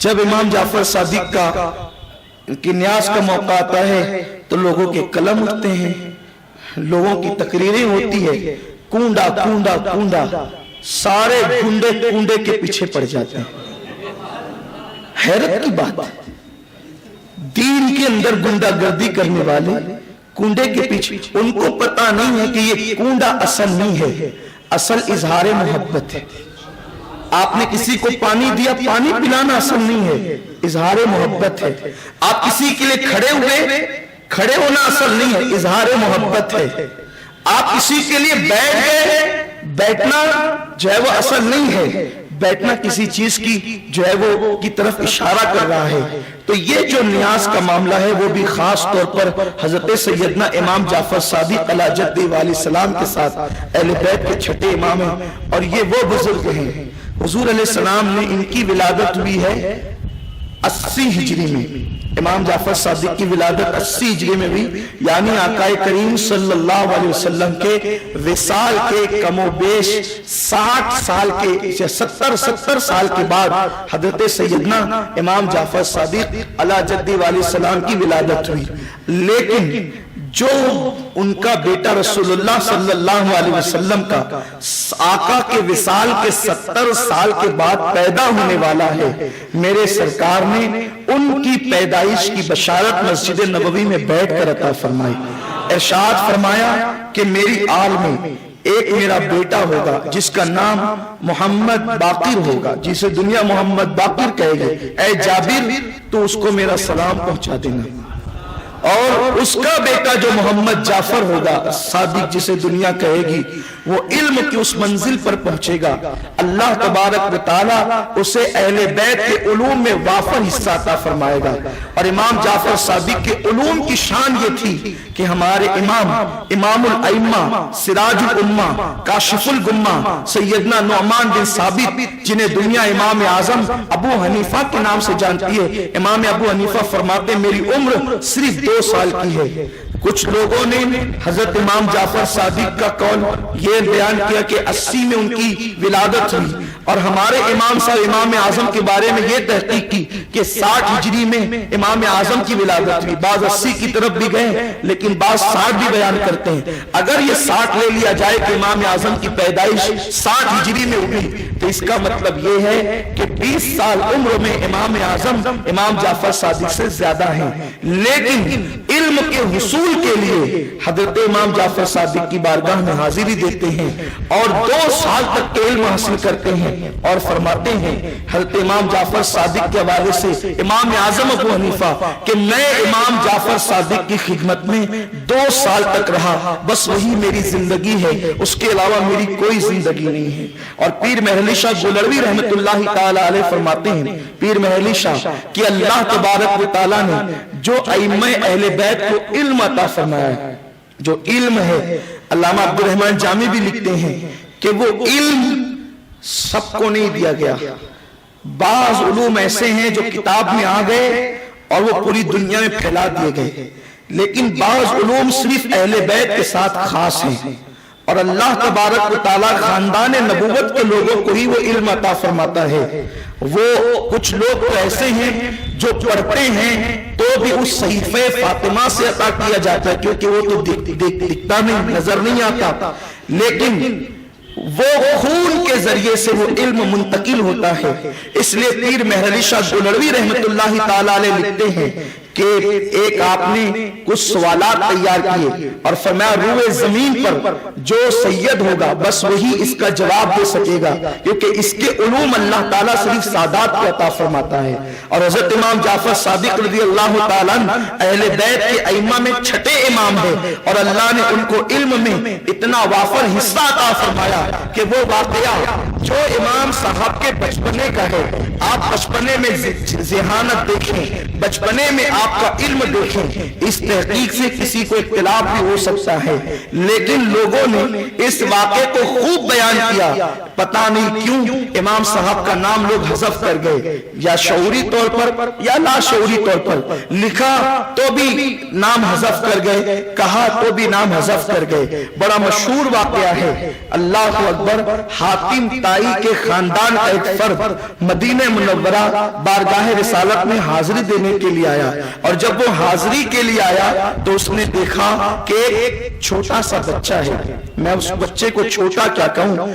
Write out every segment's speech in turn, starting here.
جب امام جعفر صادق کا ان کی نیاز کا موقع آتا ہے تو لوگوں کے قلم اٹھتے ہیں، لوگوں کی تقریریں ہوتی ہے، کونڈا کونڈا کونڈا، سارے گنڈے کونڈے کے پیچھے پڑ جاتے ہیں۔ حیرت کی بات ہے، دین کے اندر گنڈا گردی کرنے والے کنڈے کے پیچھے، ان کو پتا نہیں ہے کہ یہ کنڈا اصل نہیں ہے، اصل اظہار محبت ہے۔ آپ نے کسی کو پانی دیا، پانی پلانا اصل نہیں ہے، اظہار محبت ہے۔ آپ کسی کے لیے کھڑے ہوئے، کھڑے ہونا اصل نہیں ہے، اظہار محبت ہے۔ آپ کسی کے لیے بیٹھ گئے، بیٹھنا جو ہے وہ اصل نہیں ہے، بیٹھنا کسی چیز کی جو ہے وہ کی طرف اشارہ کر رہا ہے۔ تو یہ جو نیاز کا معاملہ ہے وہ بھی خاص طور پر حضرت سیدنا امام جعفر صادق علیہ جدہ علیہ السلام کے ساتھ اہل بیت کے چھٹے امام ہیں، اور یہ وہ بزرگ ہیں۔ حضور علیہ السلام نے ان کی ولادت ہوئی ہے 80 ہجری میں، امام جعفر صادق کی ولادت 80 ہجری میں ہوئی، یعنی آقا کریم صلی اللہ علیہ وسلم کے وصال کے کم و بیش 60 سال کے 70 سال کے بعد حضرت سیدنا امام جعفر صادق علیہ جدہ علیہ السلام کی ولادت ہوئی۔ لیکن جو ان کا بیٹا رسول اللہ صلی اللہ علیہ وسلم کا آقا کے وصال کے 70 سال کے بعد پیدا ہونے والا ہے، میرے سرکار نے ان کی پیدائش کی بشارت مسجد نبوی میں بیٹھ کر عطا فرمائی۔ ارشاد فرمایا کہ میری آل میں ایک میرا بیٹا ہوگا جس کا نام محمد باقر ہوگا، جسے دنیا محمد باقر کہے گی، اے جابر تو اس کو میرا سلام پہنچا دینا۔ اور اس کا بیٹا جو محمد جعفر ہوگا صادق، جسے دنیا کہے گی، وہ علم کی اس منزل پر پہنچے گا، اللہ تبارک و تعالی اسے اہل بیت کے علوم میں وافر حصہ عطا فرمائے گا۔ اور امام جعفر صادق کے علوم کی شان یہ تھی کہ ہمارے امام الائمہ، سراج الامہ، کاشف الغمہ سیدنا نعمان بن ثابت، جنہیں دنیا امام اعظم ابو حنیفہ کے نام سے جانتی ہے، امام ابو حنیفہ فرماتے میری عمر صرف 2 سال کی ہے۔ کچھ لوگوں نے حضرت امام جعفر صادق کا قول یہ بیان کیا کہ 80 میں ان کی ولادت ہوئی، اور ہمارے امام صاحب امام اعظم کے بارے میں یہ تحقیق کی کہ 60 ہجری میں امام اعظم کی ولادت ہوئی۔ بعض 80 کی طرف بھی گئے لیکن بعض 60 بھی بیان کرتے ہیں۔ اگر یہ 60 لے لیا جائے کہ امام اعظم کی پیدائش 60 ہجری میں ہوئی تو اس کا مطلب یہ ہے کہ 20 سال عمر میں امام اعظم امام جعفر صادق سے زیادہ ہیں۔ لیکن علم کے حصول کے لیے حضرت امام جعفر صادق کی بارگاہ میں حاضری دیتے ہیں اور 2 سال تک کے علم حاصل کرتے ہیں، اور فرماتے ہیں حضرت امام جعفر صادق کے حوالے سے امام اعظم ابو حنیفہ کہ میں امام جعفر صادق کی خدمت میں 2 سال تک رہا، بس وہی میری زندگی ہے، اس کے علاوہ میری کوئی زندگی نہیں ہے۔ اور پیر مہر شاہ گولڑوی رحمت اللہ تعالی علیہ فرماتے ہیں، پیر مہر شاہ کہ اللہ تبارک و تعالی نے جو ائمہ اہل بیت کو علم عطا فرمایا ہے، جو علم ہے، علامہ عبد الرحمن جامی بھی لکھتے ہیں کہ وہ علم سب کو نہیں دیا گیا، بعض علوم ایسے ہیں جو کتاب میں آ گئے اور وہ پوری دنیا میں پھیلا دیے گئے، لیکن بعض علوم صرف اہل بیت کے ساتھ خاص ہیں، اور اللہ تبارک و تعالیٰ خاندان نبوت کے لوگوں کو ہی وہ علم عطا فرماتا ہے۔ وہ کچھ لوگ تو ایسے ہیں جو پڑھتے ہیں تو بھی اس صحیفہ فاطمہ سے عطا کیا جاتا ہے، کیونکہ وہ تو دکھتا نہیں، نظر نہیں آتا، لیکن وہ خون کے ذریعے سے وہ علم منتقل ہوتا ہے۔ اس لیے پیر مہر شاہ گولڑوی رحمت اللہ تعالی علیہ لکھتے ہیں کہ ایک آپ نے کچھ سوالات تیار کیے اور فرمایا روئے زمین پر جو سید ہوگا بس وہی اس کا جواب دے سکے گا، کیونکہ اس کے علوم اللہ تعالیٰ صرف سادات کو عطا فرماتا ہے۔ اور حضرت امام جعفر صادق رضی اللہ تعالیٰ اہل بیت کے ائمہ میں چھٹے امام ہیں، اور اللہ نے ان کو علم میں اتنا وافر حصہ عطا فرمایا کہ وہ واقعہ جو امام صاحب کے بچپنے کا ہے، آپ بچپنے میں ذہانت دیکھیں، بچپنے میں آپ کا علم دیکھیں، اس تحقیق سے کسی کو اختلاف بھی ہو سکتا ہے، لیکن لوگوں نے اس واقعے کو خوب بیان کیا، پتہ نہیں کیوں امام صاحب کا نام لوگ حذف کر گئے، یا شعوری طور پر یا لا شعوری طور پر، لکھا تو بھی نام حذف کر گئے، کہا تو بھی نام حذف کر گئے۔ بڑا مشہور واقعہ ہے، اللہ اکبر، حاتم طائی کے خاندان کا ایک فرد مدینہ منورہ بارگاہ رسالت میں حاضری دینے کے لیے آیا، اور جب وہ حاضری کے لیے آیا تو اس نے دیکھا کہ ایک چھوٹا سا بچہ ہے، میں اس بچے کو چھوٹا کیا کہوں،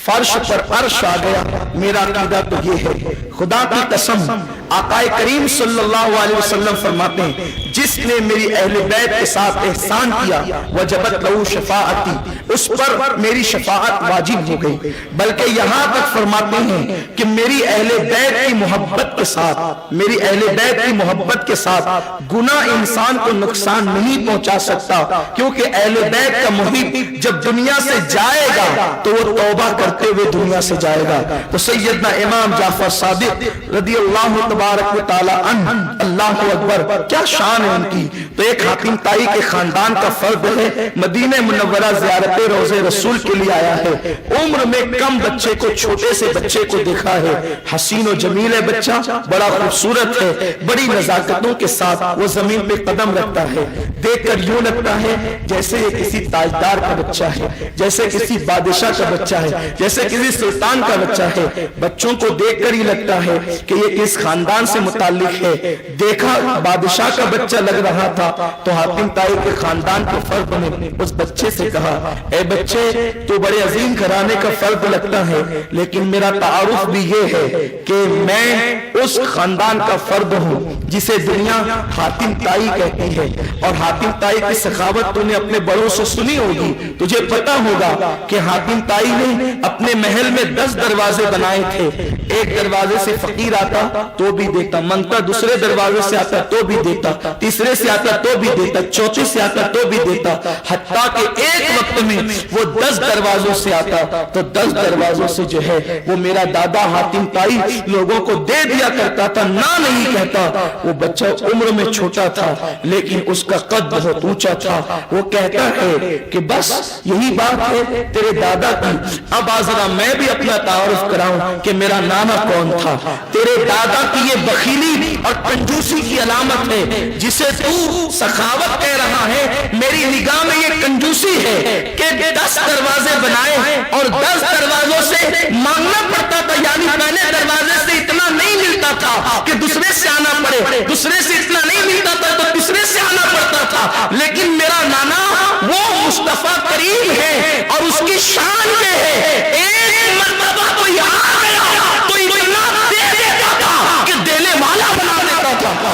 فرش پر عرش آ گیا۔ میرا عقیدہ تو یہ ہے، خدا کی قسم آقا کریم صلی اللہ علیہ وسلم فرماتے ہیں جس نے میری اہل بیت کے ساتھ احسان کیا وجبت لہو شفاعتی، اس پر میری شفاعت واجب ہو گئی، بلکہ یہاں تک فرماتے ہیں کہ میری اہل بیت کی محبت کے ساتھ، میری اہل بیت کی محبت کے ساتھ گناہ انسان کو نقصان نہیں پہنچا سکتا، کیونکہ اہل بیت کا محب جب دنیا سے جائے گا تو وہ توبہ کرتے ہوئے دنیا سے جائے گا۔ تو سیدنا امام جعفر صادق رضی اللہ تبارک و تعالی عنہ، اللہ اکبر، کیا شان ہے ان کی۔ تو ایک حاتم طائی کے خاندان کا فرد ہے، مدینہ منورہ زیارت روضہ رسول کے لیے آیا ہے، عمر میں کم بچے کو، چھوٹے سے بچے کو دیکھا ہے، حسین و جمیل ہے بچہ، بڑا خوبصورت ہے، بڑی نزاکتوں کے ساتھ وہ زمین پہ قدم رکھتا ہے، دیکھ کر یوں لگتا ہے جیسے یہ کسی تاجدار کا بچہ ہے، جیسے کسی بادشاہ کا بچہ ہے، جیسے کسی سلطان کا بچہ ہے۔ بچوں کو دیکھ کر ہی لگتا ہے کہ یہ کس خاندان سے متعلق ہے۔ دیکھا بادشاہ کا بچہ لگ رہا تھا تو حاتم طائی کے خاندان کے فرد نے اس بچے سے کہا، اے بچے تو بڑے عظیم گھرانے کا فرد لگتا ہے، لیکن میرا تعارف بھی یہ ہے کہ میں اس خاندان کا فرد ہوں جسے دنیا حاتم طائی کہتی ہے، اور حاتم طائی کی سخاوت تو نے اپنے بڑوں سے سنی ہوگی، تجھے پتا ہوگا کہ حاتم طائی نے اپنے محل میں 10 دروازے بنائے تھے، ایک دروازے سے فقیر آتا تو بھی دیتا، منگتا دوسرے دروازے سے آتا تو بھی دیتا، تیسرے سے آتا تو بھی دیتا، چوتھے سے آتا تو بھی دیتا، حتیٰ کہ ایک وقت میں وہ 10 دروازوں سے آتا تو 10 دروازوں سے جو ہے وہ میرا دادا حاتم طائی لوگوں کو دے دیا کرتا تھا، نہ نہیں کہتا۔ وہ بچہ عمر میں چھوٹا تھا لیکن اس کا قد بہت اونچا تھا، وہ کہتا ہے کہ بس یہی بات ہے تیرے دادا کی، اب ذرا میں بھی اپنا تعارف کراؤں کہ میرا نانا کون تھا۔ تیرے دادا کی یہ بخیلی اور کنجوسی کی علامت ہے، جسے تو سخاوت کہہ رہا ہے، میری نگاہ میں یہ کنجوسی ہے کہ 10 دروازے بنائے اور 10 دروازوں سے مانگنا پڑتا تھا، یعنی پہلے دروازے سے اتنا نہیں ملتا تھا کہ دوسرے سے آنا پڑے، دوسرے سے اتنا نہیں ملتا تھا تو تیسرے سے آنا پڑتا تھا، لیکن میرا نانا وہ مصطفیٰ کریم ہے اور اس کی شان یہ ہے، ایک مرتبہ تو یہاں گیا تو اتنا دے دیتا تھا کہ دینے والا بنا دیتا تھا،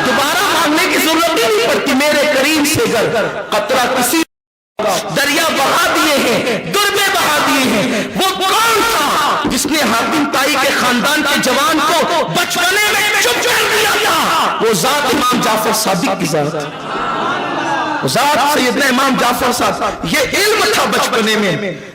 دوبارہ مانگنے کی ضرورت نہیں پڑتی۔ میرے کریم سے گر قطرہ کسی دریا بہا دیے ہیں، دربے بہا دیے ہیں، وہ کون تھا جس نے حاتم طائی کے خاندان کے جوان کو بچپنے میں چپ کر دیا تھا؟ وہ ذات امام جعفر صادق کی ذات سیدنا امام جعفر صادق۔ یہ علم تھا بچپنے میں،